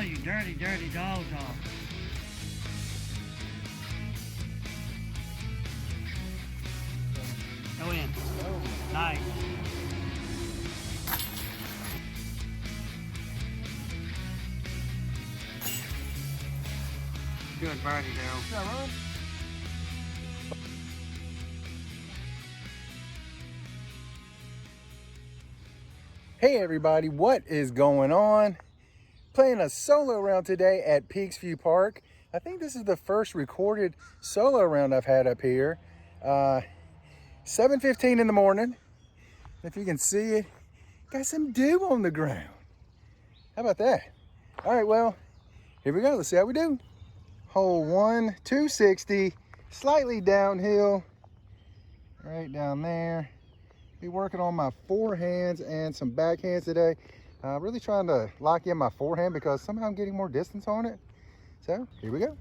you dirty, dirty dog dog. Go in. Nice. Good birdie, Dale. Yeah, Ron. Hey everybody, what is going on? Playing a solo round today at Peaks View Park. I think this is the first recorded solo round I've had up here. 7:15 in the morning. If you can see it, got some dew on the ground. How about that? All right, well, here we go. Let's see how we do. Hole 1, 260, slightly downhill, right down there. Be working on my forehands and some backhands today. Really trying to lock in my forehand because somehow I'm getting more distance on it. So here we go.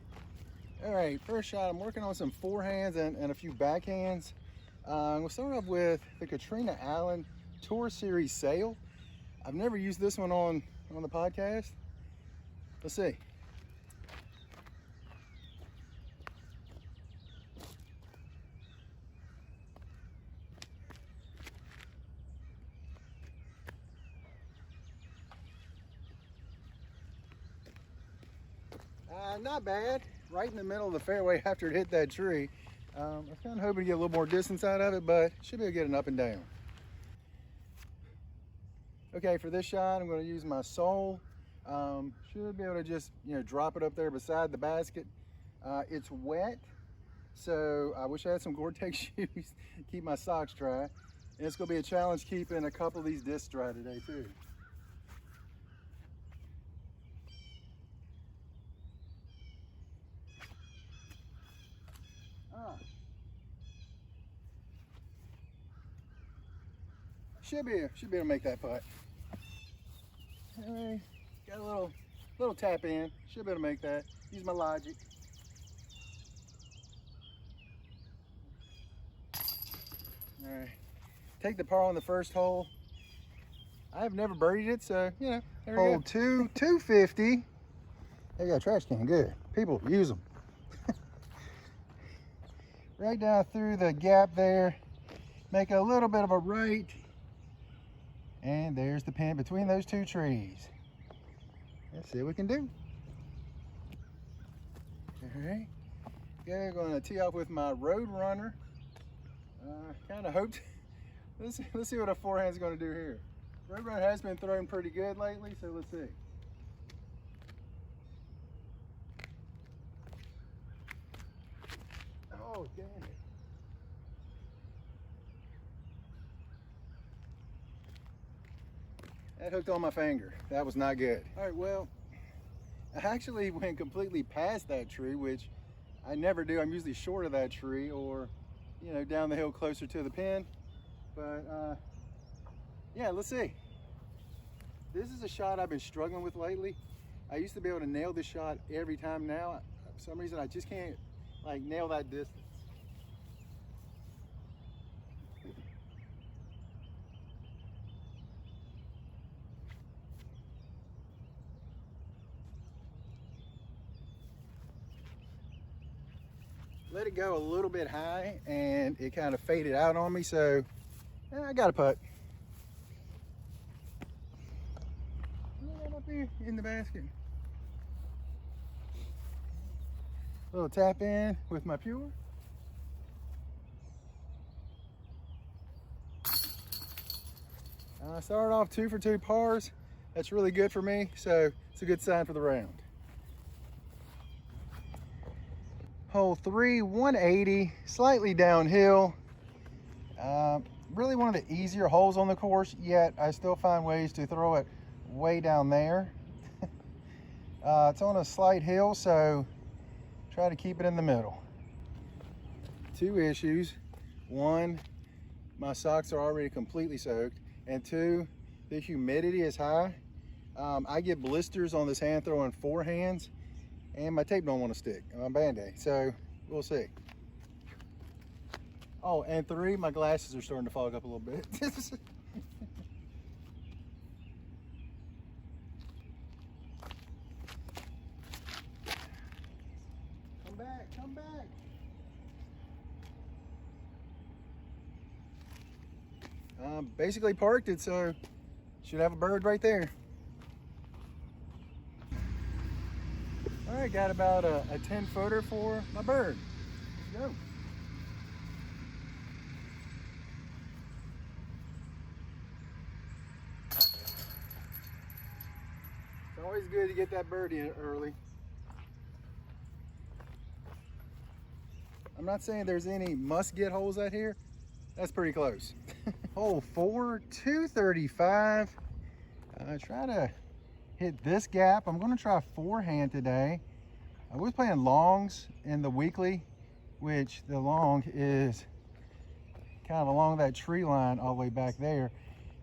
All right, first shot, I'm working on some forehands and a few backhands. We'll start off with the Katrina Allen Tour Series Sail. I've never used this one on the podcast. Let's see. Not bad. Right in the middle of the fairway after it hit that tree. I was kind of hoping to get a little more distance out of it, but should be able to get an up and down. Okay, for this shot, I'm going to use my sole. Should be able to just, drop it up there beside the basket. It's wet, so I wish I had some Gore-Tex shoes to keep my socks dry. And it's going to be a challenge keeping a couple of these discs dry today, too. Should be able to make that putt. Anyway, got a little tap in. Should be able to make that. Use my logic. All right, take the par on the first hole. I've never birdied it, so there we go. Hole 2, 250. They got a trash can, good. People use them. Right down through the gap there. Make a little bit of a right. And there's the pin between those two trees. Let's see what we can do. All right. Okay, I'm going to tee off with my Road Runner. Kind of hoped. Let's see what a forehand's going to do here. Road Runner has been throwing pretty good lately, so let's see. Oh, dang it. That hooked on my finger. That was not good. All right, well, I actually went completely past that tree, which I never do. I'm usually short of that tree or, down the hill closer to the pin. But yeah, let's see. This is a shot I've been struggling with lately. I used to be able to nail this shot every time. Now, for some reason, I just can't nail that distance. Let it go a little bit high and it kind of faded out on me, so I got a putt. Up here in the basket. Little tap in with my Pure. I started off 2 for 2 pars. That's really good for me, so it's a good sign for the round. Hole 3, 180, slightly downhill. Really one of the easier holes on the course, yet I still find ways to throw it way down there. It's on a slight hill, so try to keep it in the middle. 2 issues. 1, my socks are already completely soaked. And 2, the humidity is high. I get blisters on this hand throwing forehands. And my tape don't want to stick, my Band-Aid, so we'll see. Oh, and 3, my glasses are starting to fog up a little bit. Basically parked it, so should have a bird right there. All right, got about a 10 footer for my bird. Let's go. It's always good to get that bird in early. I'm not saying there's any must get holes out here. That's pretty close. Hole 4, 235. Try to hit this gap. I'm gonna try forehand today. I was playing longs in the weekly, which the long is kind of along that tree line all the way back there.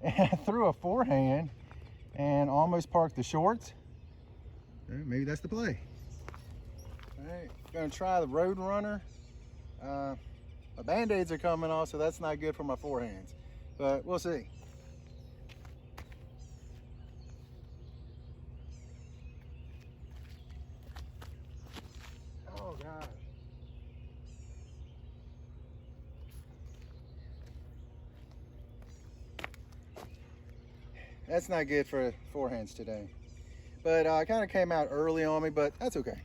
And I threw a forehand and almost parked the shorts. Maybe that's the play. All right, gonna try the Road Runner. My band-aids are coming off, so that's not good for my forehands, but we'll see. Oh gosh. That's not good for forehands today. But I kind of came out early on me, but that's okay.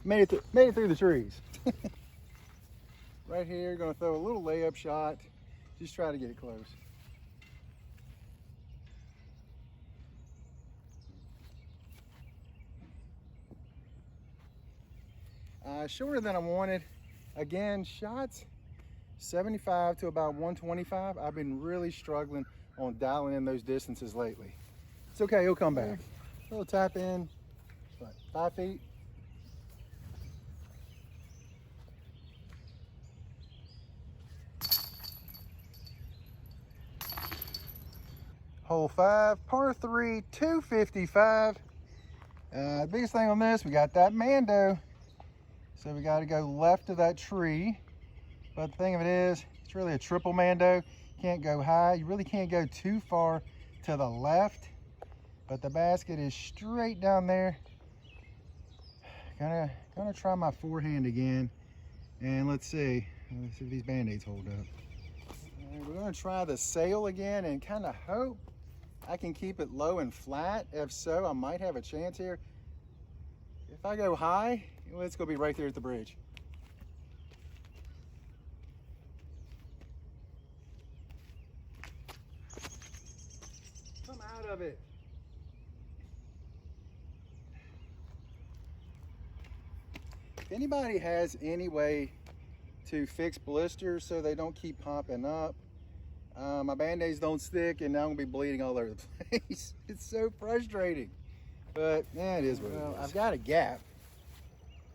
Made it through the trees. Right here, gonna throw a little layup shot. Just try to get it close. Shorter than I wanted. Again, shots 75 to about 125. I've been really struggling on dialing in those distances lately. It's okay, he'll come back. A little tap in, what, 5 feet? Hole 5, par 3, 255. The biggest thing on this, we got that Mando. So we got to go left of that tree. But the thing of it is, it's really a triple Mando. Can't go high. You really can't go too far to the left. But the basket is straight down there. Gonna try my forehand again. And let's see if these band-aids hold up. All right, we're gonna try the sail again and kind of hope I can keep it low and flat. If so, I might have a chance here. If I go high, well, it's gonna be right there at the bridge. Come out of it. If anybody has any way to fix blisters so they don't keep popping up, my band-aids don't stick and now I'm gonna be bleeding all over the place. It's so frustrating, but yeah, it is what it is. I've got a gap.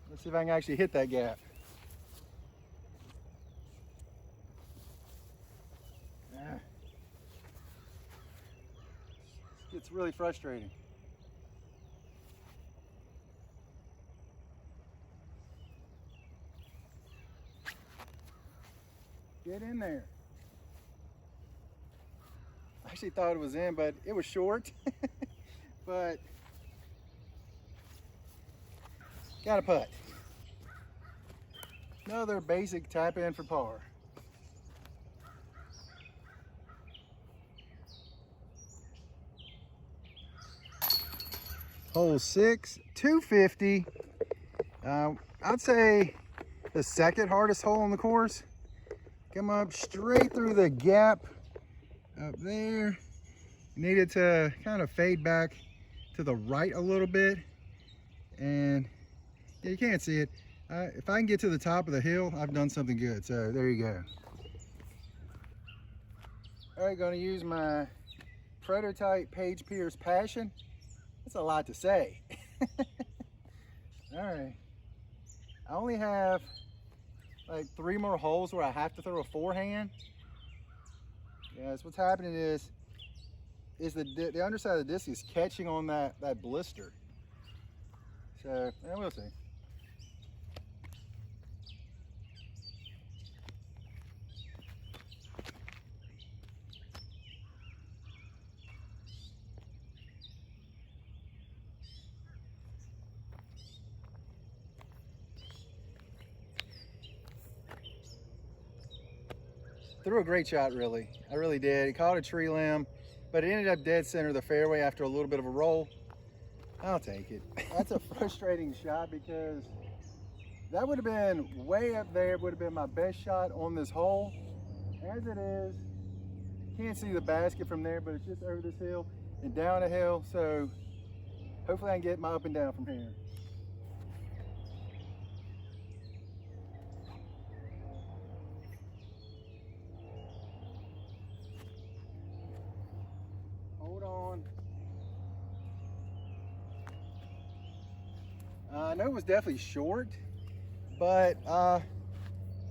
Let's see if I can actually hit that gap. It's really frustrating. Get in there. I actually thought it was in, but it was short. But got a putt. Another basic tap in for par. Hole 6, 250. I'd say the second hardest hole on the course. Come up straight through the gap up there. Needed to kind of fade back to the right a little bit. And yeah, you can't see it. If I can get to the top of the hill, I've done something good. So there you go. All right, gonna use my prototype Paige Pierce Passion. That's a lot to say. All right, I only have like 3 more holes where I have to throw a forehand. Yes, what's happening is the underside of the disc is catching on that blister. So yeah, we'll see. threw a great shot, really. I really did. It caught a tree limb, but it ended up dead center of the fairway after a little bit of a roll. I'll take it. That's a frustrating shot because that would have been way up there. It would have been my best shot on this hole. As it is, can't see the basket from there, but it's just over this hill and down a hill. So hopefully I can get my up and down from here. Hold on. I know it was definitely short, but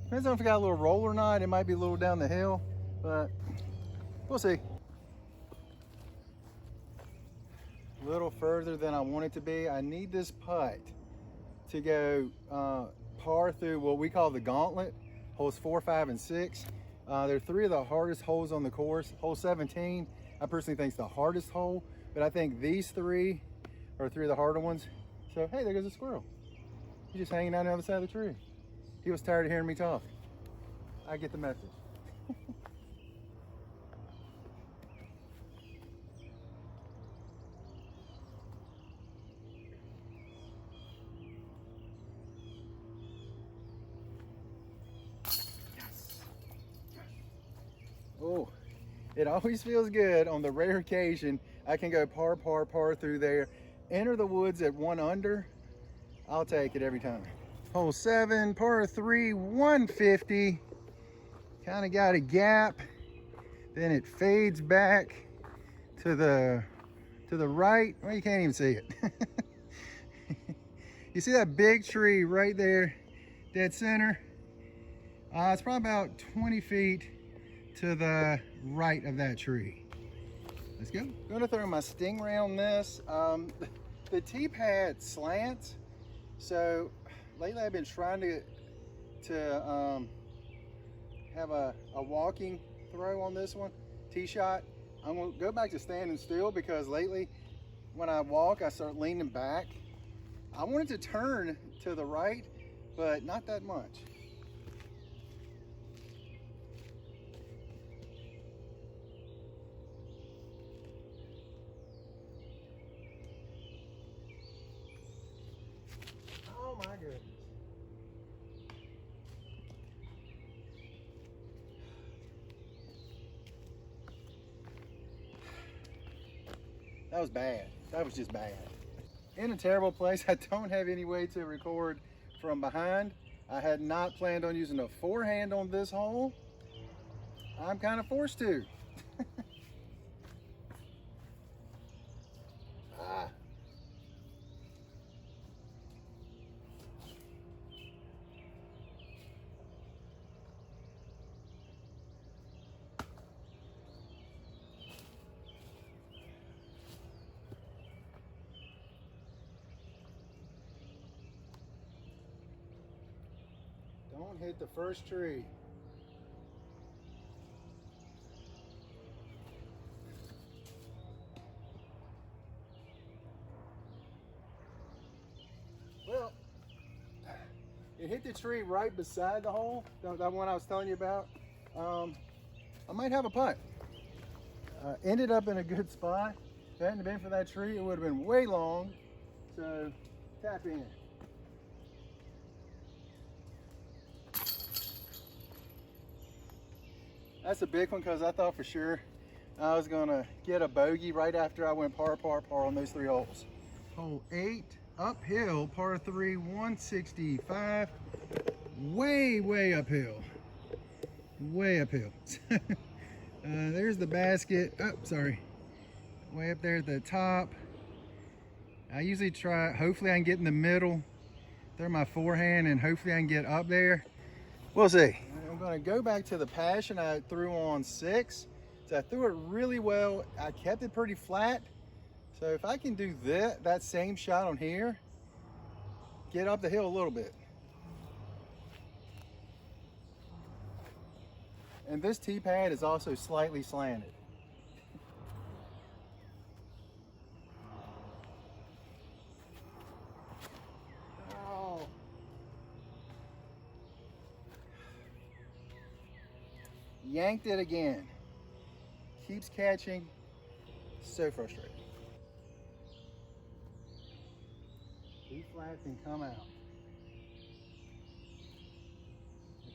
depends on if it got a little roll or not. It might be a little down the hill, but we'll see. A little further than I want it to be. I need this putt to go par through what we call the gauntlet, holes 4, 5, and 6. They're 3 of the hardest holes on the course. Hole 17, I personally think is the hardest hole, but I think these 3 are 3 of the harder ones. So, hey, there goes a squirrel. He's just hanging out on the other side of the tree. He was tired of hearing me talk. I get the message. Oh, it always feels good on the rare occasion I can go par, par, par through there. Enter the woods at 1 under. I'll take it every time. Hole 7, par 3, 150. Kind of got a gap. Then it fades back to the right. Well, you can't even see it. You see that big tree right there, dead center? It's probably about 20 feet to the right of that tree. Let's go. I'm gonna throw my Stingray on this. The tee pad slants, so lately I've been trying to have a walking throw on this one, tee shot. I'm gonna go back to standing still because lately when I walk I start leaning back. I want it to turn to the right, but not that much. Oh my goodness. That was bad. That was just bad. In a terrible place. I don't have any way to record from behind. I had not planned on using a forehand on this hole. I'm kind of forced to. Don't hit the first tree. Well, it hit the tree right beside the hole, that one I was telling you about. I might have a putt. Ended up in a good spot. If it hadn't been for that tree, it would have been way long. So, tap in. That's a big one because I thought for sure I was gonna get a bogey right after I went par, par, par on those 3 holes. Hole 8, uphill, par 3, 165. Way uphill. Way uphill. There's the basket. Oh, sorry. Way up there at the top. I usually try, hopefully I can get in the middle, throw my forehand, and hopefully I can get up there. We'll see. I'm gonna go back to the Passion I threw on 6. So I threw it really well. I kept it pretty flat. So if I can do that same shot on here, get up the hill a little bit. And this tee pad is also slightly slanted. Yanked it again. Keeps catching. So frustrating. B flat can come out.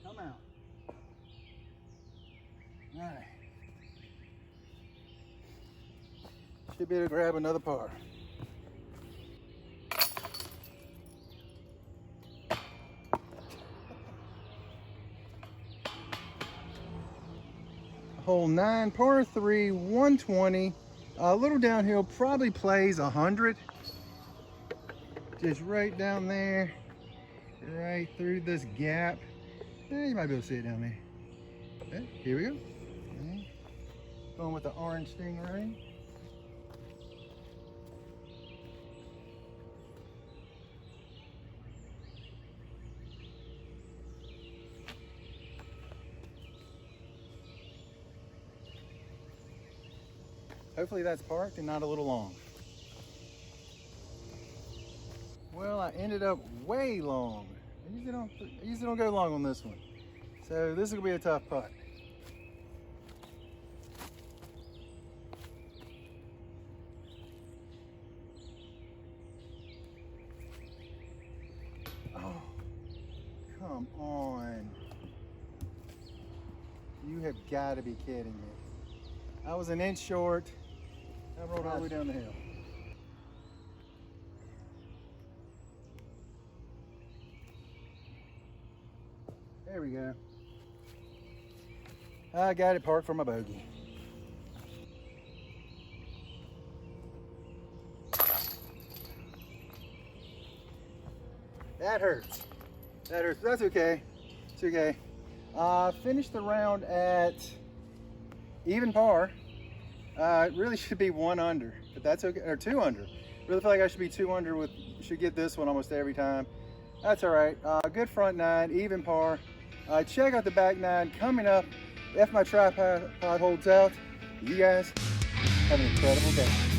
Come out. All right. Should be able to grab another par. Hole 9, par 3, 120. A little downhill, probably plays 100. Just right down there, right through this gap. You might be able to see it down there. Okay, here we go. Okay. Going with the orange Stingray. Hopefully that's parked and not a little long. Well, I ended up way long. I usually don't go long on this one. So this is gonna be a tough putt. Oh, come on. You have got to be kidding me. I was an inch short. I rolled all the way down the hill. There we go. I got it parked for my bogey. That hurts. That hurts. That's okay. It's okay. Finished the round at even par. It really should be 1 under, but that's okay, or 2 under. Really feel like I should be 2 under should get this one almost every time. That's all right. Good front 9, even par. Check out the back 9 coming up. If my tripod holds out, you guys have an incredible day.